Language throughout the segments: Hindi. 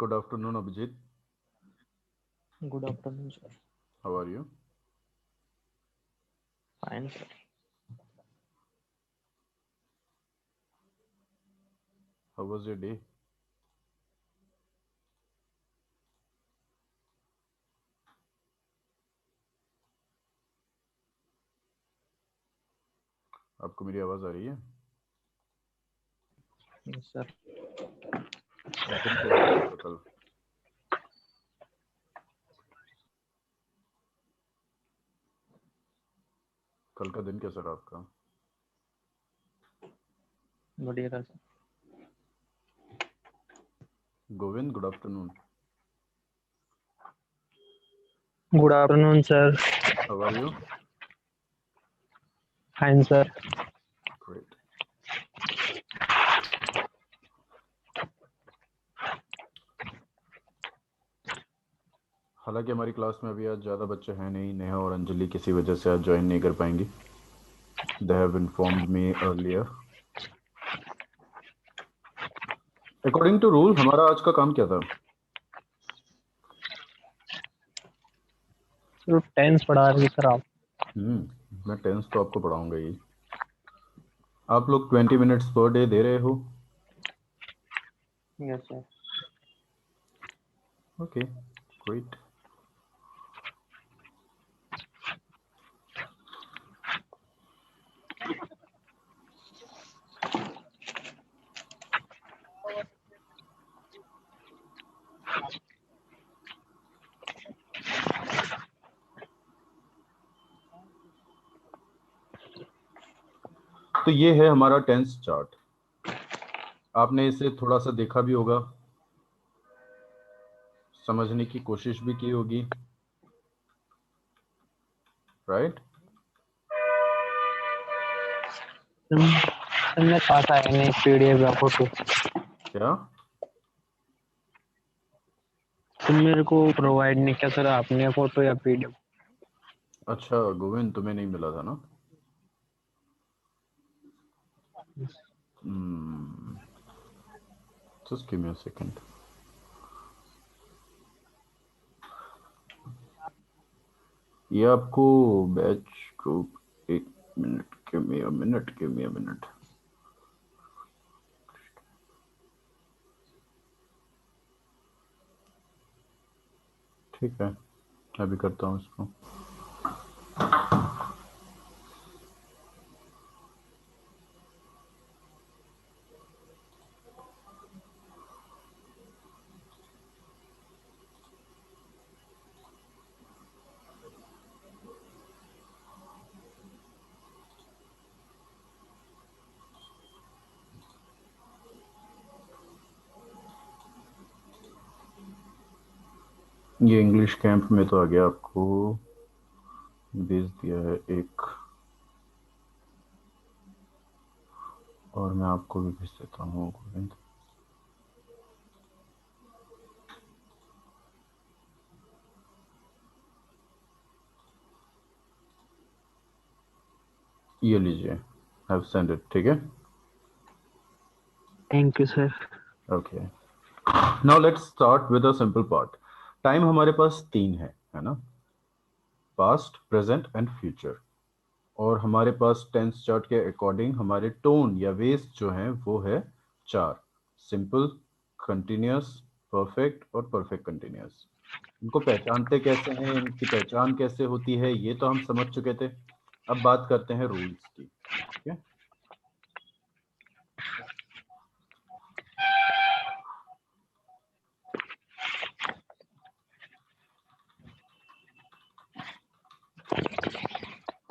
Good afternoon, Abhijit. Good afternoon, sir. How are you? Fine, sir. How was your day? आपको मेरी आवाज आ रही है? Yes, sir. दिन कैसा रहा आपका कल? कल का दिन कैसा रहा आपका? बढ़िया था sir. Govind, good afternoon. Good afternoon, sir. How are you? Fine, sir. Great. हालांकि हमारी क्लास में अभी आज ज़्यादा बच्चे हैं नहीं. नेहा और अंजलि किसी वजह से आज ज्वाइन नहीं कर पाएंगी. They have informed me earlier. According to rule, हमारा आज का काम क्या था? सिर्फ टेंस पढ़ा रही सर आप. मैं टेंस तो आपको पढ़ाऊंगा ही. आप लोग 20 मिनट्स पर डे दे रहे हो? Yes, sir. Okay, great. तो ये है हमारा टेंस चार्ट. आपने इसे थोड़ा सा देखा भी होगा, समझने की कोशिश भी की होगी, राइट? सर मेरे पास आया नहीं PDF या फोटो. क्या? तो मेरे को प्रोवाइड नहीं किया सर आपने फोटो या PDF. अच्छा गोविंद, तुम्हें नहीं मिला था ना? Just give me a second. ये आपको बैच ग्रुप, एक minute, give me a minute, give me a minute. ठीक है, अभी करता हूँ इसको. ये इंग्लिश कैंप में तो आ गया, आपको भेज दिया है एक, और मैं आपको भी भेज देता हूँ गोविंद. ये लीजिए, हैव सेंड इट. ठीक है, thank you sir. Okay. Now let's start with a simple part. Time हमारे पास 3 है ना? Past, present and future. और हमारे पास टेंस चार्ट के अकॉर्डिंग हमारे टोन या वेस जो हैं वो है 4: सिंपल, कंटिन्यूअस, परफेक्ट और परफेक्ट कंटिन्यूअस. इनको पहचानते कैसे हैं, इनकी पहचान कैसे होती है, ये तो हम समझ चुके थे. अब बात करते हैं रूल्स की. ठीक है,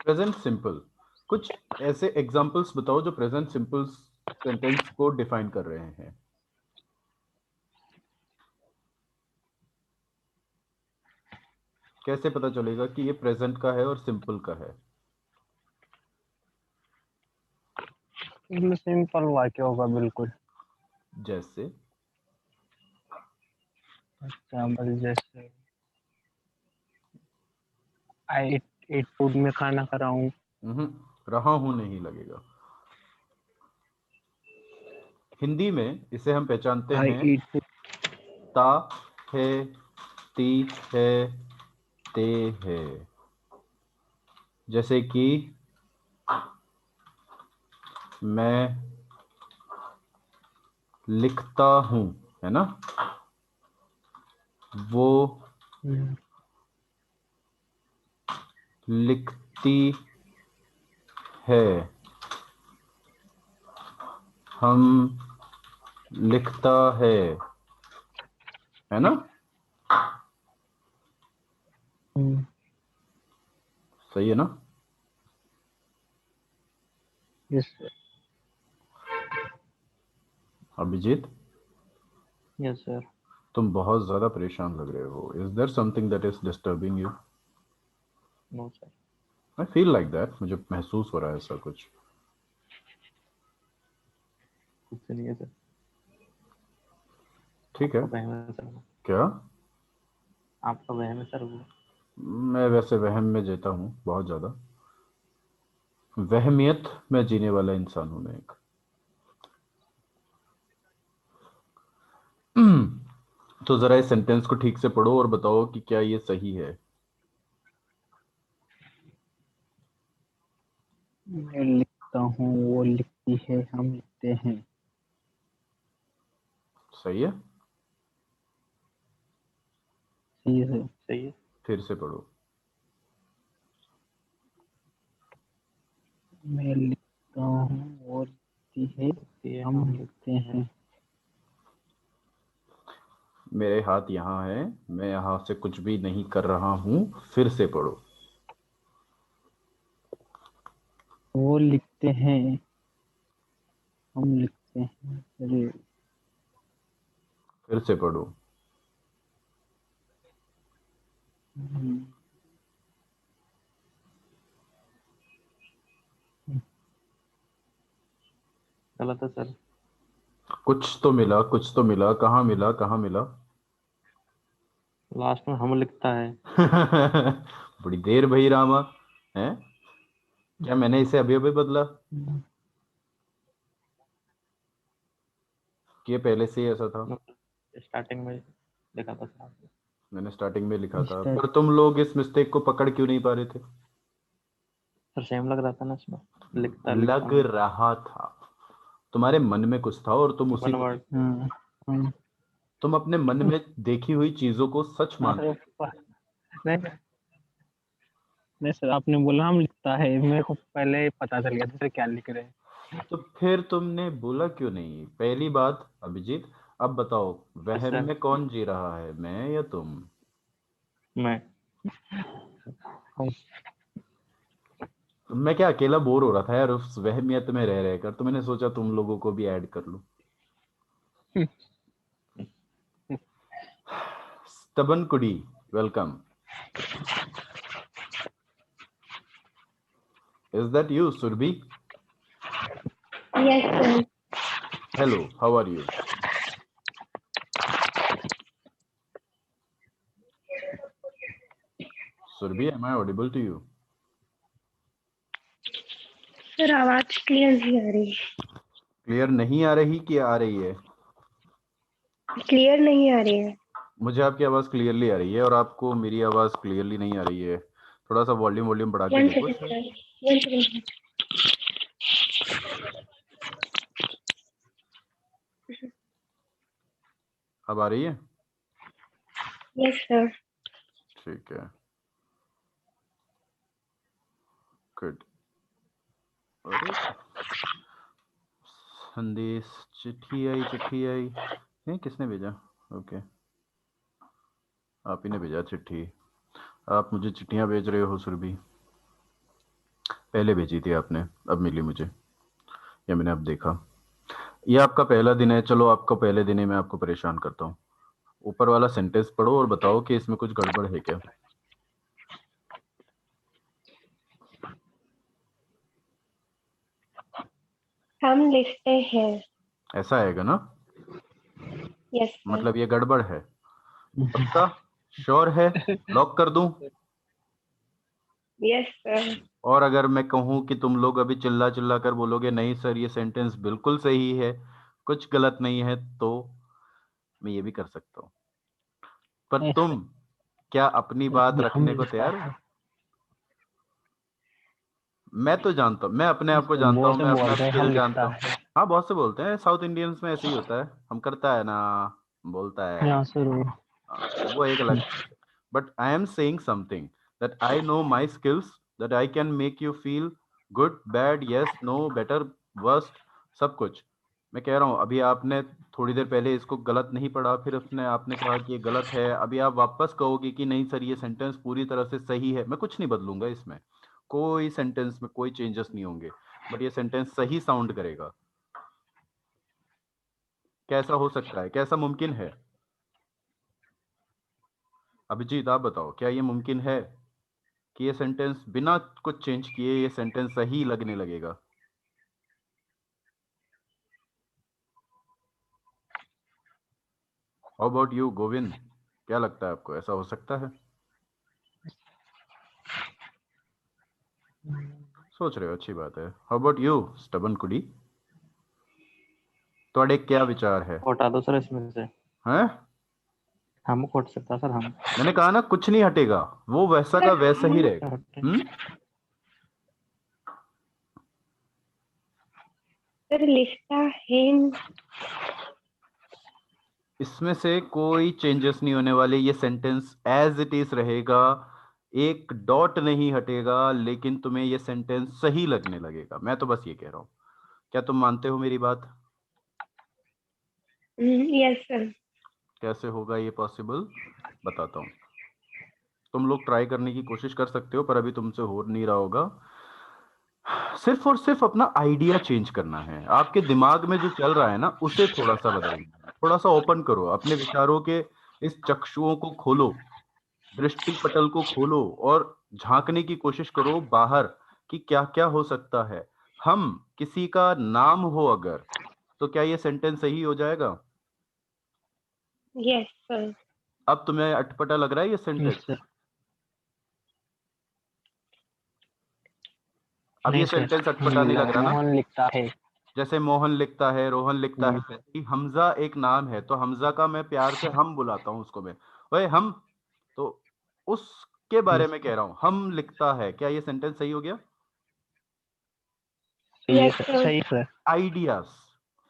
प्रेजेंट सिंपल. कुछ ऐसे एग्जांपल्स बताओ जो प्रेजेंट सिंपल सेंटेंस को डिफाइन कर रहे हैं. कैसे पता चलेगा कि ये प्रेजेंट का है और सिंपल का है? इसमें सिंपल वाक्य होगा बिल्कुल. जैसे एग्जाम्पल जैसे आई ईट फूड में खाना खा रहा हूँ. रहा हूं नहीं लगेगा. हिंदी में इसे हम पहचानते आई हैं ईट फूड. ता है, ती है, ते है। जैसे कि मैं लिखता हूं, है ना, वो लिखती है, हम लिखता है ना। सही है ना। Yes sir. Abhijit, yes sir. तुम बहुत ज्यादा परेशान लग रहे हो। Is there something that is disturbing you? No sir. I feel like that, मुझे महसूस हो रहा है ऐसा कुछ। कुछ नहीं है सर। ठीक है। आपका वहम है सर वो। क्या? आपका वहम है सर वो। मैं वैसे वहम में जीता हूँ बहुत ज्यादा। वहमियत में जीने वाला इंसान हूं मैं एक। तो जरा इस सेंटेंस को ठीक से पढ़ो और बताओ कि क्या ये सही है। मैं लिखता हूँ, वो लिखती है, हम लिखते हैं। सही है। सही है सर। सही है। फिर से पढ़ो। मैं लिखता हूँ, वो लिखती है, हम लिखते हैं। मेरे हाथ यहाँ है, मैं यहाँ से कुछ भी नहीं कर रहा हूं। फिर से पढ़ो। वो लिखते हैं, हम लिखते हैं। अरे फिर से पढ़ो। हम्म, गलत है सर। कुछ तो मिला, कुछ तो मिला। कहाँ मिला, कहाँ मिला? लास्ट में हम लिखता है। बड़ी देर भई रामा। है क्या मैंने इसे अभी अभी बदला कि ये पहले से ही ऐसा था? स्टार्टिंग में लिखा था सर आपने। मैंने स्टार्टिंग में लिखा था, स्टार्ट पर तुम लोग इस मिस्टेक को पकड़ क्यों नहीं पा रहे थे? सर सेम लग रहा था ना इसमें। लिखता लिखता लग हूँ। रहा था। तुम्हारे मन में कुछ था और तुम उसी वन को, वर्ड। हाँ। तुम अपने मन में देखी हुई चीजों को सच हाँ मान। सर नहीं नहीं सर, आपने बोला हम लिखता है, मेरे को पहले ही पता चल गया था सर क्या लिख रहे हैं। तो फिर तुमने बोला क्यों नहीं? पहली बात अभिजीत, अब बताओ, वहम सर में कौन जी रहा है, मैं या तुम? मैं हूँ। मैं क्या अकेला बोर हो रहा था यार उस वहमियत में रह रहकर, तो मैंने सोचा तुम लोगों को भी ऐड कर लूं। स्टबन कुडी, welcome. Is that you Surabhi? Yes, sir. Hello, how are you? Surabhi, am I audible to you? Sir आवाज क्लियर नहीं आ रही। क्लियर नहीं आ रही कि आ रही है? क्लियर नहीं आ रही है। मुझे आपकी आवाज क्लियरली आ रही है और आपको मेरी आवाज क्लियरली नहीं आ रही है। थोड़ा सा वॉल्यूम वॉल्यूम बढ़ा के वन देखो सेकेंड शायद। Sir, one second. अब आ रही है? Yes sir. ठीक है, गुड। अरे संदेश, चिट्ठी आई, चिट्ठी आई है, किसने भेजा? ओके, आप ही ने भेजा चिट्ठी। आप मुझे चिट्ठियां भेज रहे हो सुरभि? पहले भेजी थी आपने, अब मिली मुझे, या मैंने अब देखा। ये आपका पहला दिन है, चलो आपका पहले दिन ही मैं आपको परेशान करता हूँ। ऊपर वाला सेंटेंस पढ़ो और बताओ कि इसमें कुछ गड़बड़ है क्या। हम लिखते हैं। ऐसा आएगा ना? Yes sir. मतलब ये गड़बड़ है। पक्का? श्योर है? लॉक कर दूं? Yes sir. और अगर मैं कहूं कि तुम लोग अभी चिल्ला चिल्ला कर बोलोगे नहीं सर ये सेंटेंस बिल्कुल सही है, कुछ गलत नहीं है, तो मैं ये भी कर सकता हूँ। पर Yes, तुम क्या अपनी बात हम रखने को लिखता तैयार हो? है। मैं तो जानता हूँ, मैं अपने आप को Yes, जानता बहुत हूँ, से मैं अपना बोलते हैं हम स्किल जानता लिखता हूँ। है। हाँ, बहुत से बोलते हैं, साउथ इंडियंस में ऐसे ही होता है, हम करता है ना, बोलता है। यहाँ शुरू। हाँ, वो एक अलग चीज है। But I am saying something that I know my skills, that I can make you feel good, bad, yes, no, better, worst, सब कुछ। मैं कह रहा हूँ, अभी आपने थोड़ी देर पहले इसको गलत नहीं पढ़ा, फिर उसने आपने कहा कि ये गलत है, अभी आप वापस कहोगे कि नहीं सर ये सेंटेंस पूरी तरह से सही है, मैं कुछ नहीं बदलूंगा इसमें, कोई सेंटेंस में कोई चेंजेस नहीं होंगे, बट ये सेंटेंस सही साउंड करेगा। कैसा हो सकता है, कैसा मुमकिन है? अभिजीत आप बताओ, क्या ये मुमकिन है कि ये सेंटेंस बिना कुछ चेंज किए ये सेंटेंस सही लगने लगेगा? हाउ अबाउट यू गोविंद, क्या लगता है आपको, ऐसा हो सकता है? सोच रहे हो, अच्छी बात है। हाउ अबाउट यू स्टबन कुडी, ਤੁਹਾਡੇ क्या विचार है? हटा दो सर इसमें से, हैं? हम खोट सकता सर हम। मैंने कहा ना कुछ नहीं हटेगा, वो वैसा का वैसा ही रहेगा। सर लिखता है। इसमें से कोई चेंजेस नहीं होने वाले, ये सेंटेंस एज इट इज रहेगा, एक डॉट नहीं हटेगा, लेकिन तुम्हें ये सेंटेंस सही लगने लगेगा। मैं तो बस ये कह रहा हूं, क्या तुम मानते हो मेरी बात? Yes sir. कैसे होगा ये पॉसिबल, बताता हूं। तुम लोग ट्राई करने की कोशिश कर सकते हो, पर अभी तुमसे हो नहीं रहा होगा। सिर्फ और सिर्फ अपना आइडिया चेंज करना है, आपके दिमाग में जो चल रहा है ना उसे थोड़ा सा बदलना है, थोड़ा सा ओपन करो, अपने विचारों के इस चक्षुओं को खोलो, दृष्टि पटल को खोलो और झांकने की कोशिश करो बाहर कि क्या क्या हो सकता है। हम किसी का नाम हो अगर, तो क्या ये सेंटेंस सही हो जाएगा? Yes sir. अब तुम्हें अटपटा लग रहा है ये Yes, सेंटेंस? sir. अब ये नहीं सर, सेंटेंस अटपटा नहीं लग रहा ना? मोहन लिखता है। जैसे मोहन लिखता है, रोहन लिखता है, वैसे ही हमजा एक नाम है, तो हमजा का मैं प्यार से हम बुलाता हूं उसको मैं, ओए हम, तो उसके बारे में कह रहा हूं, हम लिखता है, क्या ये सेंटेंस सही हो गया? Yes sir. सही सर। आइडियाज,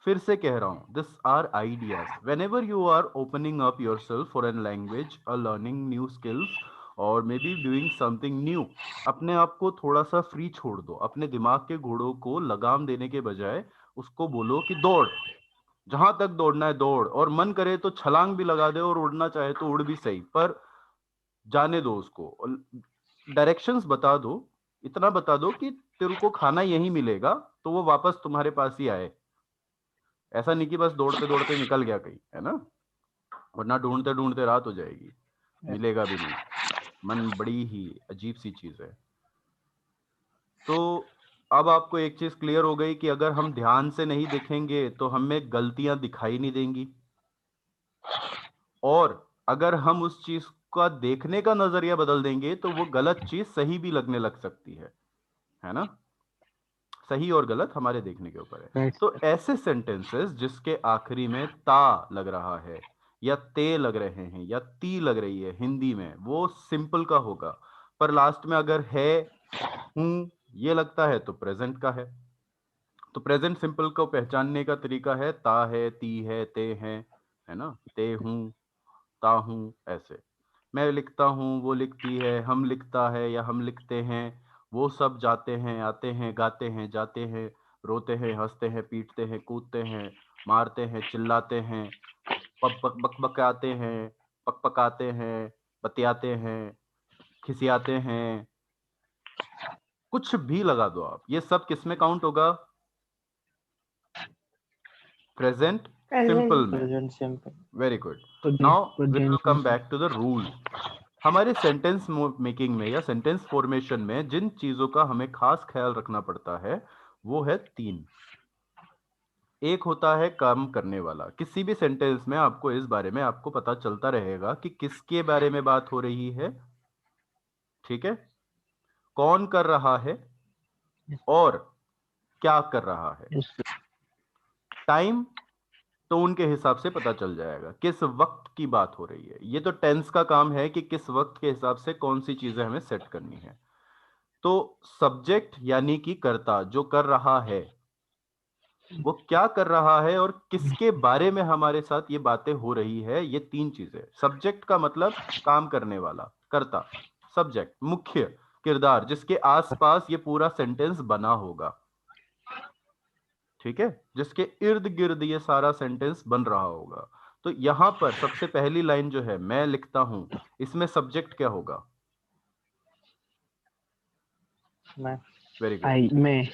फिर से कह रहा हूं, this are ideas. Whenever you are opening up yourself for an language, learning new skills, और maybe doing something new, अपने आप को थोड़ा सा फ्री छोड़ दो, अपने दिमाग के घोड़ों को लगाम देने के बजाय उसको बोलो कि दौड़, जहां तक दौड़ना है दौड़, और मन करे तो छलांग भी लगा दे, और उड़ना चाहे तो उड़ भी सही, पर जाने दो उसको, डायरेक्शंस बता दो, इतना बता दो कि तेरे को खाना यहीं मिलेगा, तो वो वापस तुम्हारे पास ही आए। ऐसा नहीं कि बस दौड़ते दौड़ते निकल गया कहीं, है ना, वरना ढूंढते ढूंढते रात हो जाएगी, मिलेगा भी नहीं। मन बड़ी ही अजीब सी चीज है। तो अब आपको एक चीज क्लियर हो गई कि अगर हम ध्यान से नहीं देखेंगे तो हमें गलतियां दिखाई नहीं देंगी, और अगर हम उस चीज का देखने का नजरिया बदल देंगे तो वो गलत चीज सही भी लगने लग सकती है ना? सही और गलत हमारे देखने के ऊपर है। Right, तो sir. ऐसे सेंटेंसेस जिसके आखिरी में ता लग रहा है, या ते लग रहे हैं, या ती लग रही है हिंदी में, वो सिंपल का होगा, पर लास्ट में अगर है, हूं, ये लगता है तो प्रेजेंट का है। तो प्रेजेंट सिंपल को पहचानने का तरीका है ता है, ती है, ते है ना, ते हूं, ता हूं, ऐसे। मैं लिखता हूं, वो लिखती है, हम लिखता है या हम लिखते हैं, वो सब जाते हैं, आते हैं, गाते हैं, जाते हैं, रोते हैं, हंसते हैं, पीटते हैं, कूदते हैं, मारते हैं, चिल्लाते हैं, पक पक बक बकाते हैं, पक पकाते हैं, बतियाते हैं, खिसियाते हैं, कुछ भी लगा दो आप, ये सब किस में काउंट होगा? प्रेजेंट सिंपल में। Present simple. Very good. Now we will come back to the rule. हमारे सेंटेंस मेकिंग में या सेंटेंस फॉर्मेशन में जिन चीजों का हमें खास ख्याल रखना पड़ता है वो है तीन। एक होता है काम करने वाला, किसी भी सेंटेंस में आपको इस बारे में आपको पता चलता रहेगा कि किसके बारे में बात हो रही है, ठीक है, कौन कर रहा है और क्या कर रहा है। Yes, टाइम टोन के हिसाब से पता चल जाएगा किस वक्त की बात हो रही है। ये तो टेंस का काम है कि किस वक्त के हिसाब से कौन सी चीजें हमें सेट करनी है। तो सब्जेक्ट यानी कि कर्ता जो कर रहा है, वो क्या कर रहा है और किसके बारे में हमारे साथ ये बातें हो रही है, ये तीन चीजें। सब्जेक्ट का मतलब काम करने वाला, कर्ता। सब्जेक्ट मुख्य किरदार जिसके आसपास ये पूरा सेंटेंस बना होगा, ठीक है, जिसके इर्द गिर्द ये सारा सेंटेंस बन रहा होगा। तो यहां पर सबसे पहली लाइन जो है मैं लिखता हूं, इसमें सब्जेक्ट क्या होगा? मैं। वेरी गुड, आई मैं।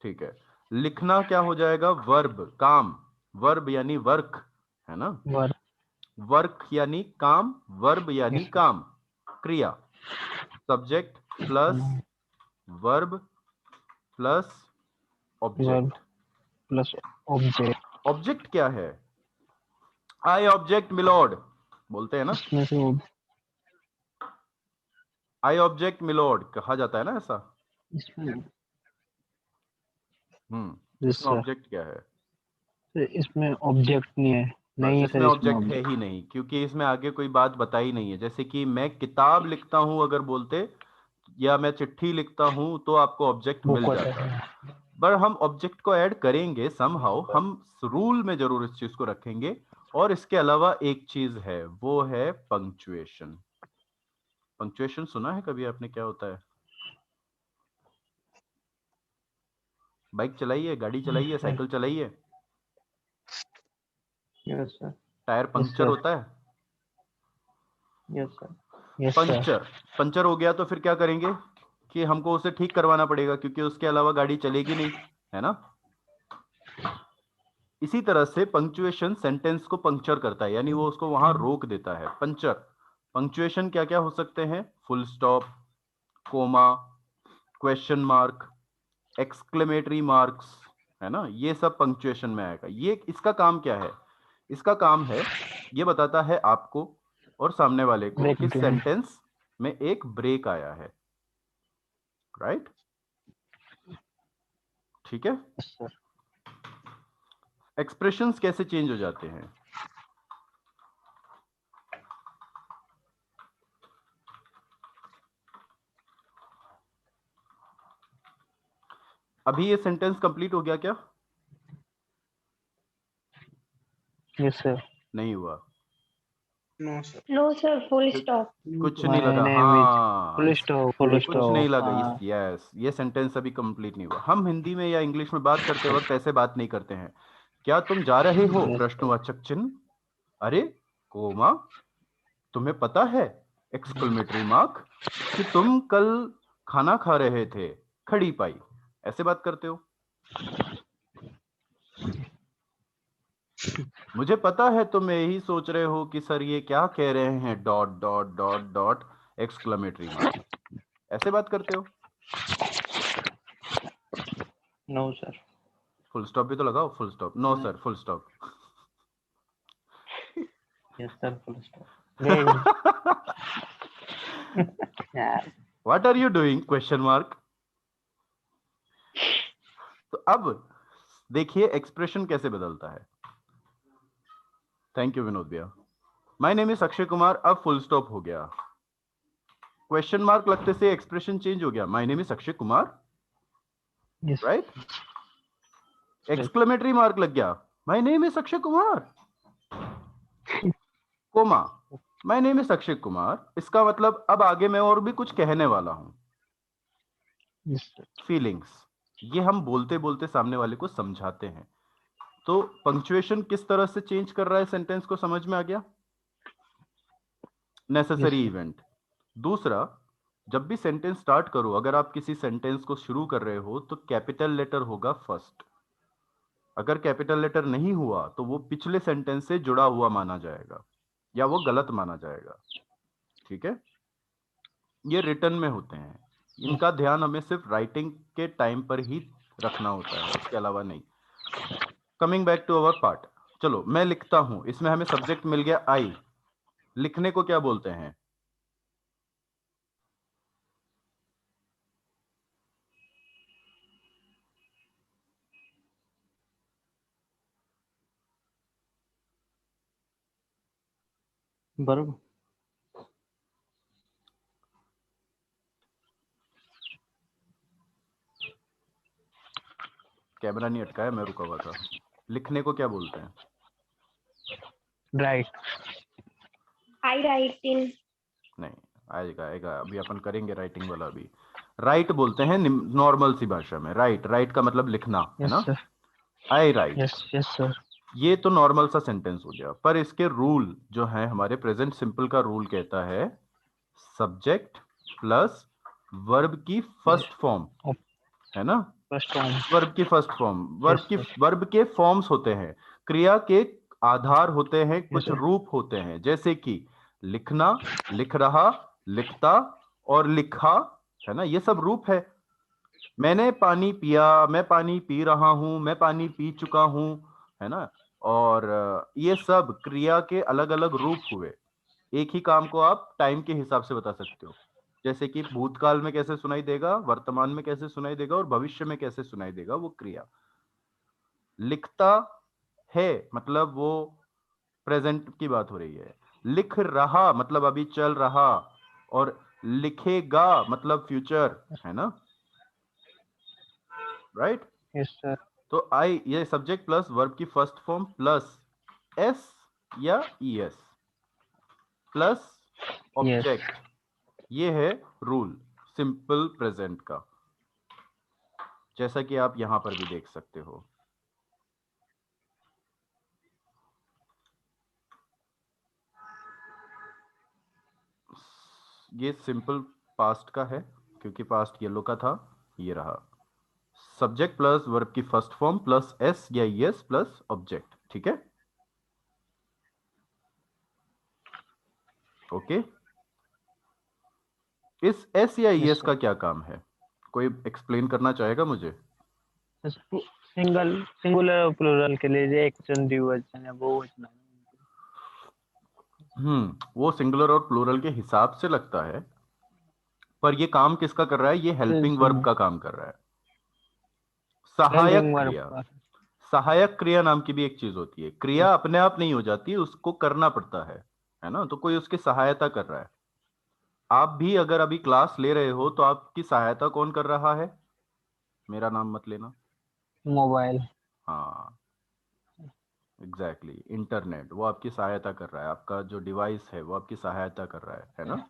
ठीक है। लिखना क्या हो जाएगा? वर्ब, काम। वर्ब यानी वर्क, है ना? वर। वर्क यानी काम, वर्ब यानी यस काम, क्रिया। Subject plus sir. Verb plus verb object. Plus object. Object क्या है? आई ऑब्जेक्ट मिलॉर्ड बोलते हैं ना, इसमें से आई ऑब्जेक्ट मिलॉर्ड कहा जाता है ना ऐसा। इसमें यस इसमें सर। ऑब्जेक्ट क्या है? इसमें ऑब्जेक्ट नहीं है। बस नहीं है सर, इसमें इसमें ऑब्जेक्ट है ऑब्जेक्ट। ही नहीं, क्योंकि इसमें आगे कोई बात बताई नहीं है। जैसे कि मैं किताब लिखता हूं अगर बोलते, या मैं चिट्ठी लिखता हूं, तो आपको ऑब्जेक्ट बुक मिल होता जाता। है। पर हम ऑब्जेक्ट को ऐड करेंगे समहाउ, हम रूल में जरूर इस चीज को रखेंगे। और इसके अलावा एक चीज है, वो है पंक्चुएशन। पंक्चुएशन सुना है कभी आपने? क्या होता है? बाइक चलाई है, गाड़ी चलाई है, सर। साइकिल चलाई है, yes sir. Tyre yes puncture sir. होता है। Yes sir. Yes sir. Puncture, puncture हो गया तो फिर क्या करेंगे कि हमको उसे ठीक करवाना पड़ेगा, क्योंकि उसके अलावा गाड़ी चलेगी नहीं, है ना? इसी तरह से पंक्चुएशन सेंटेंस को पंक्चर करता है, यानी वो उसको वहां रोक देता है। पंचर। पंक्चुएशन क्या क्या हो सकते हैं? Full stop, comma, question mark, exclamatory marks, है ना? ये सब पंक्चुएशन में आएगा। ये इसका काम क्या है? इसका काम है, ये बताता है आपको और सामने वाले को ब्रेक कि दूंगा। सेंटेंस में एक ब्रेक आया है, राइट? ठीक है। Yes sir. एक्सप्रेशंस कैसे चेंज हो जाते हैं? अभी ये सेंटेंस कंप्लीट हो गया क्या? Yes sir. नहीं हुआ। No sir, full stop. कुछ नहीं माय लगा, नेम इज हाँ फुल स्टॉप, फुल कुछ नहीं स्टॉप। लगा। हाँ। यस, ये सेंटेंस अभी कंप्लीट नहीं हुआ। हम हिंदी में या इंग्लिश में बात करते वक्त ऐसे बात नहीं करते हैं। क्या तुम जा रहे हो? Yes sir. प्रश्नवाचक चिन्ह, अरे, कोमा, तुम्हें पता है, एक्सक्लेमेटरी मार्क, कि तुम कल खाना खा रहे थे, खड़ी पाई। ऐसे बात करते हो। मुझे पता है तुम यही सोच रहे हो कि सर ये क्या कह रहे हैं, dot dot dot dot, exclamatory mark. ऐसे बात करते हो। No sir. फुल स्टॉप भी तो लगाओ। Full stop, no sir, full stop. Yes sir. Full stop. Very यार। What are you doing? Question mark. तो अब देखिए एक्सप्रेशन कैसे बदलता है। थैंक यू विनोद भैया। My name is Akshay Kumar, अब फुल स्टॉप हो गया। क्वेश्चन मार्क लगते से एक्सप्रेशन चेंज हो गया। My name is Akshay Kumar, yes right? Exclamatory mark लग गया। My name is Akshay Kumar, comma, my name is Akshay Kumar. इसका मतलब अब आगे मैं और भी कुछ कहने वाला हूं। Yes sir. फीलिंग्स, ये हम बोलते बोलते सामने वाले को समझाते हैं। तो पंक्चुएशन किस तरह से चेंज कर रहा है सेंटेंस को, समझ में आ गया? Yes necessary sir. इवेंट। दूसरा, जब भी सेंटेंस स्टार्ट करो, अगर आप किसी सेंटेंस को शुरू कर रहे हो तो कैपिटल लेटर होगा फर्स्ट। अगर कैपिटल लेटर नहीं हुआ तो वो पिछले सेंटेंस से जुड़ा हुआ माना जाएगा, या वो गलत माना जाएगा। ठीक है? ये रिटर्न में होते हैं, इनका ध्यान हमें सिर्फ राइटिंग के टाइम पर ही रखना होता है, उसके अलावा नहीं। Coming back to our part, चलो मैं लिखता हूं। इसमें हमें सब्जेक्ट मिल गया आई। लिखने को क्या बोलते हैं? verb, कैमरा नहीं अटका है, मैं रुका हुआ था। लिखने को क्या बोलते हैं? राइट। I write in. नहीं, आएगा आएगा, अभी अपन करेंगे राइटिंग वाला भी। राइट बोलते हैं नॉर्मल सी भाषा में। राइट, राइट का मतलब लिखना है यस ना। सर। आई राइट, यस यस सर। ये तो नॉर्मल सा सेंटेंस हो गया। पर इसके रूल जो है, हमारे प्रेजेंट सिंपल का रूल कहता है सब्जेक्ट प्लस वर्ब की फर्स्ट फॉर्म, है ना। First form. वर्ब की first form, yes sir. Verb के फॉर्म्स होते हैं, क्रिया के आधार होते हैं, कुछ sir. रूप होते हैं, जैसे कि लिखना, लिख रहा, लिखता और लिखा, है ना। ये सब रूप है। मैंने पानी पिया, मैं पानी पी रहा हूं, मैं पानी पी चुका हूं, है ना। और ये सब क्रिया के अलग अलग रूप हुए। एक ही काम को आप टाइम के हिसाब से बता सकते हो, जैसे कि भूतकाल में कैसे सुनाई देगा, वर्तमान में कैसे सुनाई देगा और भविष्य में कैसे सुनाई देगा वो क्रिया। लिखता है मतलब वो प्रेजेंट की बात हो रही है। लिख रहा मतलब अभी चल रहा, और लिखेगा मतलब फ्यूचर, है ना। राइट। Yes sir. तो आई, ये सब्जेक्ट प्लस वर्ब की फर्स्ट फॉर्म प्लस एस या ईएस प्लस ऑब्जेक्ट, ये है रूल सिंपल प्रेजेंट का, जैसा कि आप यहां पर भी देख सकते हो। ये सिंपल पास्ट का है, क्योंकि पास्ट येलो का था। ये रहा सब्जेक्ट प्लस वर्ब की फर्स्ट फॉर्म प्लस एस या ईएस प्लस ऑब्जेक्ट, ठीक है। ओके, इस एस या ईएस का क्या काम है, कोई एक्सप्लेन करना चाहेगा मुझे? सिंगुलर और प्लूरल के लिए जो एक्शन द्विवचन है वो वचन है। वो सिंगुलर और प्लूरल के हिसाब से लगता है, पर ये काम किसका कर रहा है? ये हेल्पिंग वर्ब का काम कर रहा है, सहायक क्रिया। सहायक क्रिया नाम की भी एक चीज होती है। क्रिया अपने आप नहीं हो जाती, उसको करना पड़ता है ना। तो कोई उसकी सहायता कर रहा है। आप भी अगर अभी क्लास ले रहे हो तो आपकी सहायता कौन कर रहा है? मेरा नाम मत लेना। मोबाइल। हाँ, एग्जैक्टली, इंटरनेट वो आपकी सहायता कर रहा है, आपका जो डिवाइस है वो आपकी सहायता कर रहा है ना।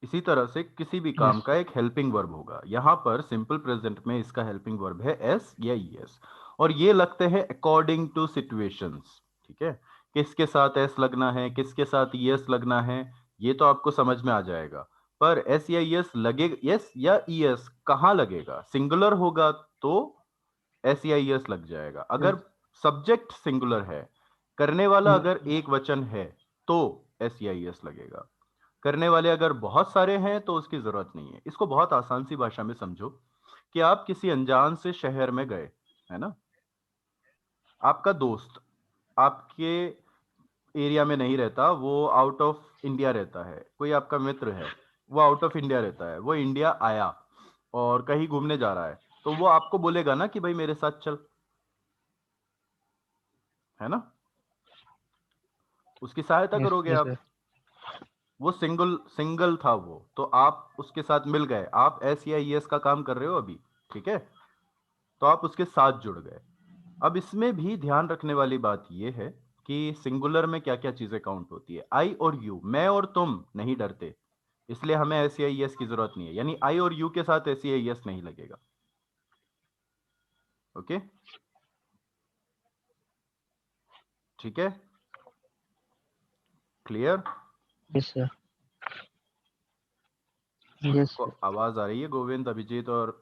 इसी तरह से किसी भी काम का एक हेल्पिंग वर्ब होगा। यहां पर सिंपल प्रेजेंट में इसका हेल्पिंग वर्ब है एस या ईएस, और ये लगते हैं अकॉर्डिंग टू सिचुएशंस, ठीक है। किसके साथ एस लगना है, किसके साथ ईएस लगना है, ये तो आपको समझ में आ जाएगा। पर एस या ईएस लगेगा, एस या ईएस कहाँ लगेगा? सिंगुलर होगा तो एस या ईएस लग जाएगा। अगर सब्जेक्ट सिंगुलर है, करने वाला अगर एक वचन है, तो एस या ईएस लगेगा। करने वाले अगर बहुत सारे हैं तो उसकी जरूरत नहीं है। इसको बहुत आसान सी भाषा में समझो कि आप किसी अनजान से शहर में गए, है ना। आपका दोस्त आपके एरिया में नहीं रहता, वो आउट ऑफ इंडिया रहता है। कोई आपका मित्र है, वो आउट ऑफ इंडिया रहता है, वो इंडिया आया और कहीं घूमने जा रहा है, तो वो आपको बोलेगा ना कि भाई मेरे साथ चल, है ना। उसकी सहायता करोगे आप। वो सिंगल था वो, तो आप उसके साथ मिल गए, आप एस या ईएस का काम कर रहे हो अभी, ठीक है। तो आप उसके साथ जुड़ गए। अब इसमें भी ध्यान रखने वाली बात यह है कि सिंगुलर में क्या क्या चीजें काउंट होती है। आई और यू, मैं और तुम नहीं डरते, इसलिए हमें एस या ईएस की जरूरत नहीं है, यानी आई और यू के साथ एस या ईएस नहीं लगेगा। ओके, ठीक है, क्लियर। Yes sir. यस को आवाज आ रही है गोविंद, अभिजीत? और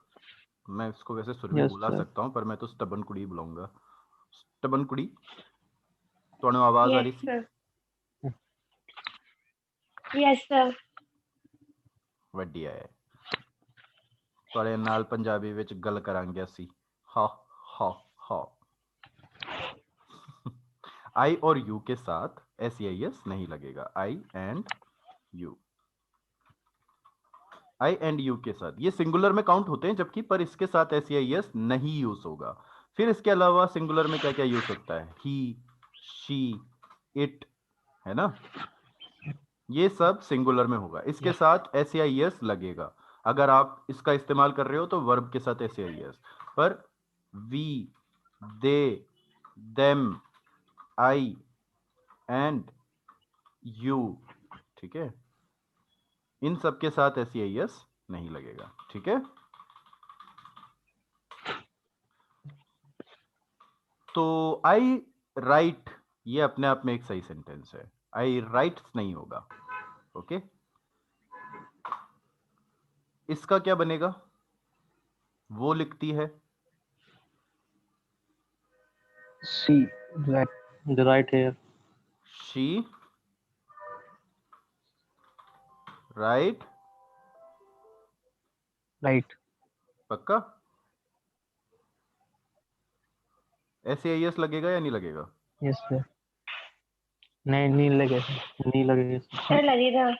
मैं इसको वैसे सुरभि बुला सकता हूं, पर मैं तो स्टबन कुड़ी बुलाऊंगा। स्टबन कुड़ी, तो आवाज आ रही Yes थी? sir. Yes sir. ਵੱਡੀਆ है। ਤੁਹਾਡੇ ਨਾਲ ਪੰਜਾਬੀ ਵਿੱਚ ਗੱਲ ਕਰਾਂਗੇ ਅਸੀਂ। हा हा हा। आई और यू के साथ एस या एस नहीं लगेगा। I and you, I and you के साथ ये सिंगुलर में काउंट होते हैं, जबकि पर इसके साथ एस या एस नहीं यूज होगा। फिर इसके अलावा सिंगुलर में क्या क्या यूज होता है? ही, शी, इट, है ना, ये सब सिंगुलर में होगा। इसके साथ SAIS लगेगा। अगर आप इसका इस्तेमाल कर रहे हो तो वर्ब के साथ SAIS, पर we, they, them, I and you, ठीक है, इन सब के साथ SAIS नहीं लगेगा, ठीक है। तो आई राइट ये अपने आप में एक सही सेंटेंस है, आई राइट्स नहीं होगा, ओके। इसका क्या बनेगा, वो लिखती है, she write The right here. She write, write पक्का SAIS लगेगा या नहीं लगेगा? यस सर नहीं लगे नहीं लगेगा सर। सर लगेगा।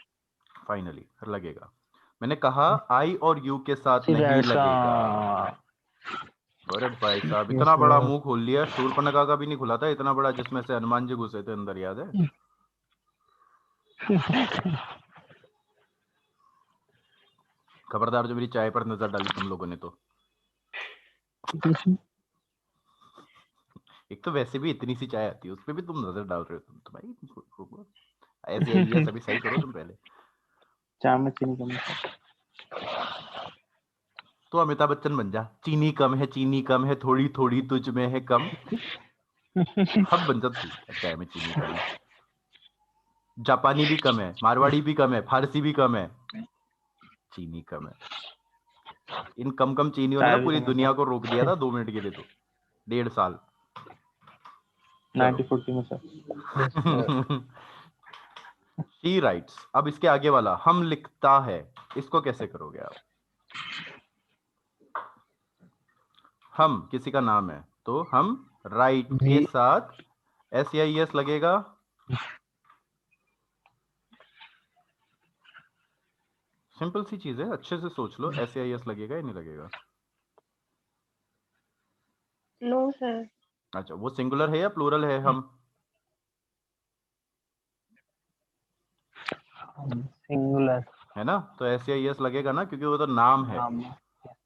फाइनली लगेगा। मैंने कहा आई और यू के साथ सी नहीं राइट लगेगा। अरे भाई साहब, इतना Yes, बड़ा sir. मुंह खोल लिया, शूर्पणखा का भी नहीं खुला था इतना बड़ा, जिसमें से हनुमान जी घुसे थे अंदर, याद है? खबरदार जो मेरी चाय पर नजर डाली तुम लोगों ने तो। एक तो वैसे भी इतनी सी चाय आती है, उस पर भी तुम नजर डाल रहे हो, तुम तो भाई ऐसे ये सभी सही करो तुम पहले। चाय में चीनी कम है सर। तो अमिताभ बच्चन बन जा, चीनी कम है, चीनी कम है, थोड़ी थोड़ी तुझ में है कम, सब बन जा तू, चाय में चीनी कम है। जापानी भी कम है, मारवाड़ी भी कम है, फारसी भी कम है, चीनी कम है। इन कम कम चीनियों ने चाय ना भी पूरी कम है दुनिया सर। को रोक दिया था 2 मिनट के लिए, तो 1.5 साल। 90-40 में सर। She writes. अब इसके आगे वाला हम लिखता है, इसको कैसे करोगे आप? हम किसी का नाम है तो हम राइट के भी साथ SAIS लगेगा, सिंपल सी चीज है, अच्छे से सोच लो, SAIS लगेगा या नहीं लगेगा? No sir. अच्छा, वो सिंगुलर है या प्लूरल है? हम सिंगुलर है ना, तो SAIS लगेगा ना, क्योंकि वो तो नाम है, नाम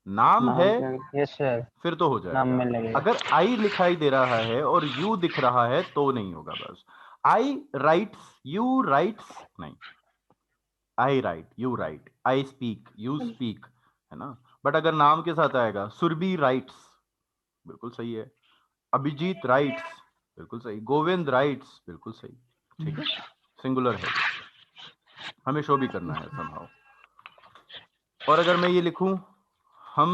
नाम है, नाम क्या यस सर फिर तो हो नाम जाएगा। में लगेगा अगर आई दिखाई दे रहा है और यू दिख रहा है तो नहीं होगा, बस आई राइट्स, यू राइट्स नहीं, I write, you write, I speak, you speak, है ना। बट अगर नाम के साथ आएगा, सुरभि राइट्स, बिल्कुल सही है, अभिजीत राइट्स, बिल्कुल सही, गोविंद राइट्स, बिल्कुल सही, ठीक है, सिंगुलर है, हमें शो भी करना है समहाउ। और अगर मैं ये लिखूं, हम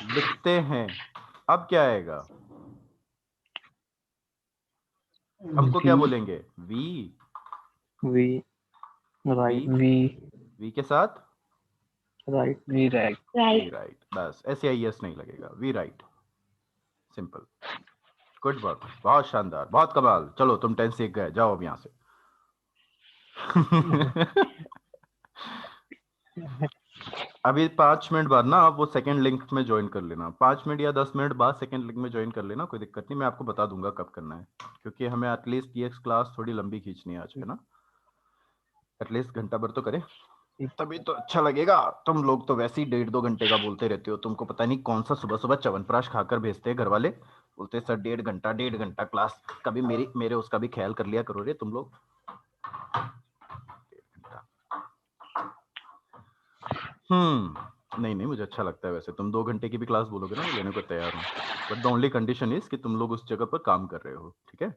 लिखते हैं, अब क्या आएगा? हमको क्या बोलेंगे? वी, वी राइट वी के साथ write we write we write. Right, बस SAIS नहीं लगेगा, we write, simple. Good work, बहुत शानदार, बहुत कमाल। चलो तुम 10 सीख गए, जाओ अब यहाँ से। अभी 5 मिनट बाद ना आप वो सेकंड लिंक में ज्वाइन कर लेना, 5 मिनट या 10 मिनट बाद सेकंड लिंक में ज्वाइन कर लेना, कोई दिक्कत नहीं, मैं आपको बता दूंगा कब करना है, क्योंकि हमें एटलीस्ट ये क्लास थोड़ी लंबी खींचनी है आज, है ना, एटलीस्ट घंटा भर तो करे, तभी तो अच्छा लगेगा। तुम लोग तो वैसे ही 1.5-2 घंटे का बोलते रहते हो, तुमको पता नहीं कौन सा सुबह सुबह च्यवनप्राश खाकर भेजते हैं घर वाले, बोलते हैं सर 1.5 घंटा क्लास, कभी मेरे उसका भी ख्याल कर लिया करो रे तुम लोग। 1.5 घंटा, नहीं मुझे अच्छा लगता है वैसे, तुम 2 घंटे की भी क्लास बोलोगे ना, मैं लेने को तैयार हूँ, but the only condition is कि तुम लोग उस जगह पर काम कर रहे हो, ठीक है।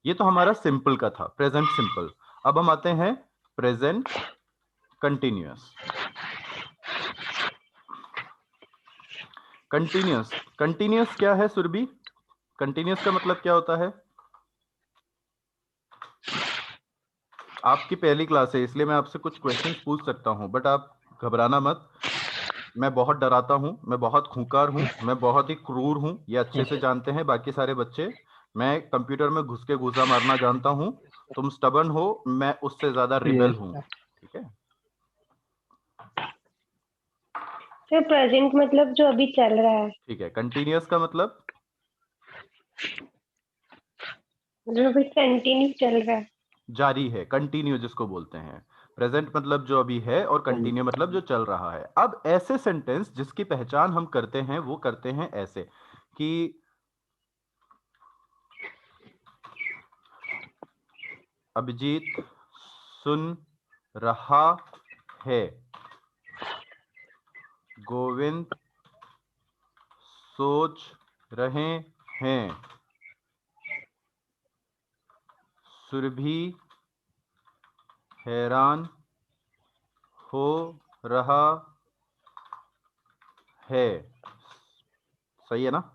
ये तो हमारा सिंपल का था, प्रेजेंट सिंपल। अब हम आते हैं प्रेजेंट कंटिन्यूअस। कंटिन्यूअस क्या है सुरभि? कंटिन्यूअस का मतलब क्या होता है? आपकी पहली क्लास है इसलिए मैं आपसे कुछ क्वेश्चंस पूछ सकता हूं, बट आप घबराना मत, मैं बहुत डराता हूं, मैं बहुत खूंखार हूं, मैं बहुत ही क्रूर हूं, ये अच्छे से जानते हैं बाकी सारे बच्चे। मैं कंप्यूटर में घुस के घुसा मारना जानता हूं, तुम स्टबर्न हो, मैं उससे ज्यादा रिबेल हूं, ठीक है। सर प्रेजेंट मतलब जो अभी चल रहा है, ठीक है, कंटिन्यूअस का मतलब जो अभी कंटिन्यू चल रहा है। जारी है, कंटिन्यू जिसको बोलते हैं। प्रेजेंट मतलब जो अभी है और कंटिन्यू मतलब जो चल रहा है। अब ऐसे सेंटेंस जिसकी पहचान हम करते हैं वो करते हैं ऐसे कि अभिजीत सुन रहा है, गोविंद सोच रहे हैं, सुरभि हैरान हो रहा है। सही है ना?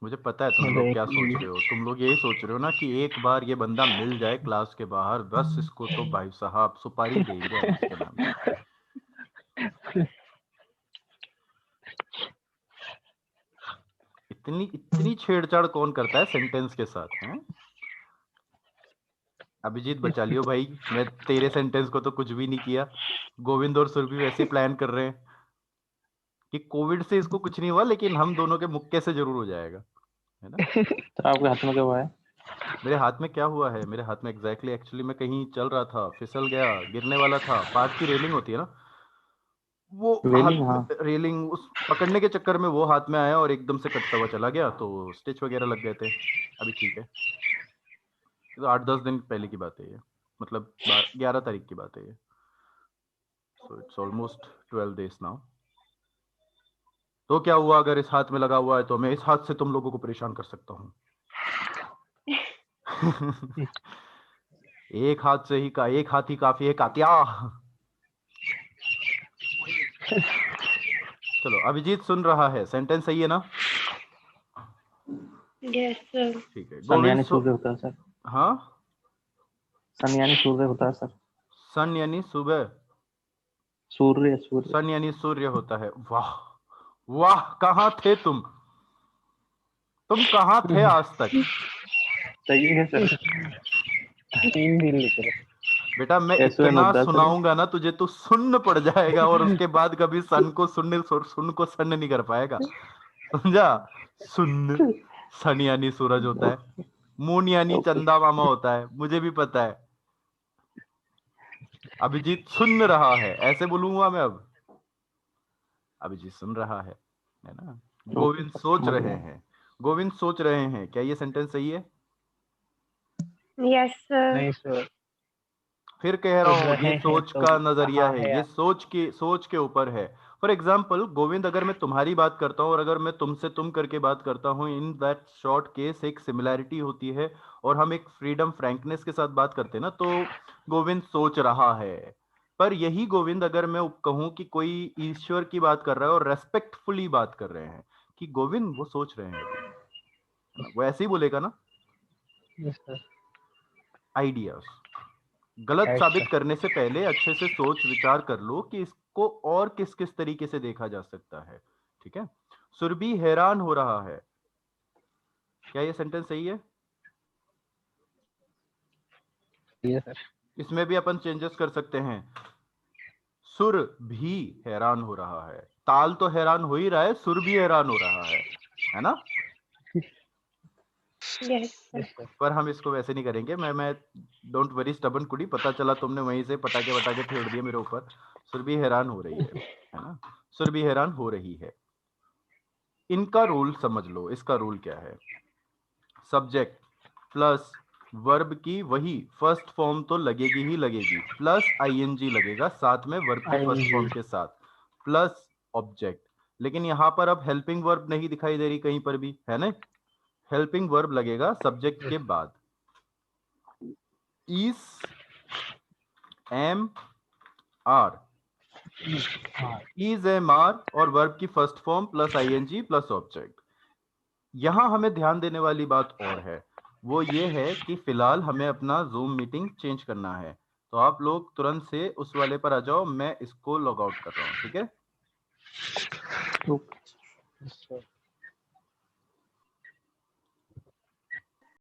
मुझे पता है तुम लोग क्या सोच रहे हो। तुम लोग यही सोच रहे हो ना कि एक बार ये बंदा मिल जाए क्लास के बाहर, बस इसको तो भाई साहब सुपारी देंगे हम इसके नाम पे। इतनी इतनी छेड़छाड़ कौन करता है सेंटेंस के साथ हैं? अभिजीत बचा लियो भाई, मैं तेरे सेंटेंस को तो कुछ भी नहीं किया। गोविंद और सुरभि वैसे प्लान कर रहे हैं कि कोविड से इसको कुछ नहीं हुआ लेकिन हम दोनों के मुक्के से जरूर हो जाएगा, है ना? तो आपके हाथ में क्या हुआ है? मेरे हाथ में क्या हुआ है? मेरे हाथ में एग्जैक्टली एक्चुअली मैं कहीं चल रहा था, फिसल गया, गिरने वाला था। पार्क की रेलिंग होती है ना, वो रेलिंग, हाथ हाँ। रेलिंग उस पकड़ने के चक्कर में वो हाथ में आया और एकदम से कटता हुआ चला गया, तो स्टिच वगैरह लग गए थे। अभी ठीक है। तो 8-10 दिन पहले की बात है ये, मतलब 11 तारीख की बात है ये। So it's almost 12 days now. तो क्या हुआ अगर इस हाथ में लगा हुआ है तो मैं इस हाथ से तुम लोगों को परेशान कर सकता हूँ। एक हाथ से ही का एक हाथ ही काफी है कात्या। चलो, अभिजीत सुन रहा है, सेंटेंस सही है ना? Yes sir. ठीक है। सन यानी सूर्य होता है सर। हाँ, सन यानी सूर्य होता है सर। सन यानी सुबह, सूर्य, सूर्य। सन यानी सूर्य होता है। वाह वाह, कहाँ थे तुम? तुम कहाँ थे आज तक? सही है सर। 3 दिन लिख रहे। बेटा मैं SON इतना होता है सर। सुनाऊंगा ना तुझे, तू सुन्न पड़ जाएगा और उसके बाद कभी सन को सुन को सन नहीं कर पाएगा, समझा? सुन्न, सन यानी सूरज होता है, मून यानी ओके। चंदा मामा होता है, मुझे भी पता है। अभिजीत सुन रहा है, ऐसे बोलूंगा मैं अब। अभिजीत सुन रहा है ना? ओके गोविंद सर, सोच समझ रहे गया। हैं, गोविंद सोच रहे हैं, क्या ये सेंटेंस सही है? Yes sir. नहीं सर, फिर कह रहा सोच हूं, ये रहे हैं सोच तो का नजरिया कहाँ है, है ये यार? सोच के ऊपर है। फॉर एग्जाम्पल गोविंद, अगर मैं तुम्हारी बात करता हूं और अगर मैं तुमसे तुम करके बात करता हूं, इन दैट शॉर्ट केस एक सिमिलैरिटी होती है और हम एक फ्रीडम फ्रैंकनेस के साथ बात करते हैं ना, तो गोविंद सोच रहा है। पर यही गोविंद अगर मैं कहूं कि कोई ईश्वर की बात कर रहा है और रेस्पेक्टफुली बात कर रहे हैं कि गोविंद वो सोच रहे हैं अभी, है ना? वो ऐसे ही बोलेगा ना। Yes sir. आइडियाज गलत अच्छा। साबित करने से पहले अच्छे से सोच विचार कर लो कि इसको और किस किस तरीके से देखा जा सकता है। ठीक है। सुरभि हैरान हो रहा है, क्या ये सेंटेंस सही है? ये सर। इसमें भी अपन चेंजेस कर सकते हैं। सुर भी हैरान हो रहा है, ताल तो हैरान हो ही रहा है, सुर भी हैरान हो रहा है ना? Yes sir. Yes sir. पर हम इसको वैसे नहीं करेंगे। मैं डोंट वरी स्टबन कुड़ी, पता चला तुमने वहीं से पटाखे वटाके फेंक दिए मेरे ऊपर। सुर भी हैरान हो रही है ना? सुर भी हैरान हो रही है। इनका रूल समझ लो, इसका रूल क्या है? सब्जेक्ट प्लस वर्ब की वही फर्स्ट फॉर्म तो लगेगी ही लगेगी, प्लस आईएनजी लगेगा साथ में वर्ब की फर्स्ट फॉर्म के साथ, प्लस ऑब्जेक्ट। लेकिन यहां पर अब हेल्पिंग वर्ब नहीं दिखाई दे रही कहीं पर भी, है ना? हेल्पिंग वर्ब लगेगा सब्जेक्ट के बाद। Is, am, are, is, am, are और वर्ब की first form plus ING plus object. यहां हमें ध्यान देने वाली बात और है, वो ये है कि फिलहाल हमें अपना जूम मीटिंग चेंज करना है, तो आप लोग तुरंत से उस वाले पर आ जाओ, मैं इसको लॉग आउट कर रहा हूं, ठीक है? ओके। Yes sir.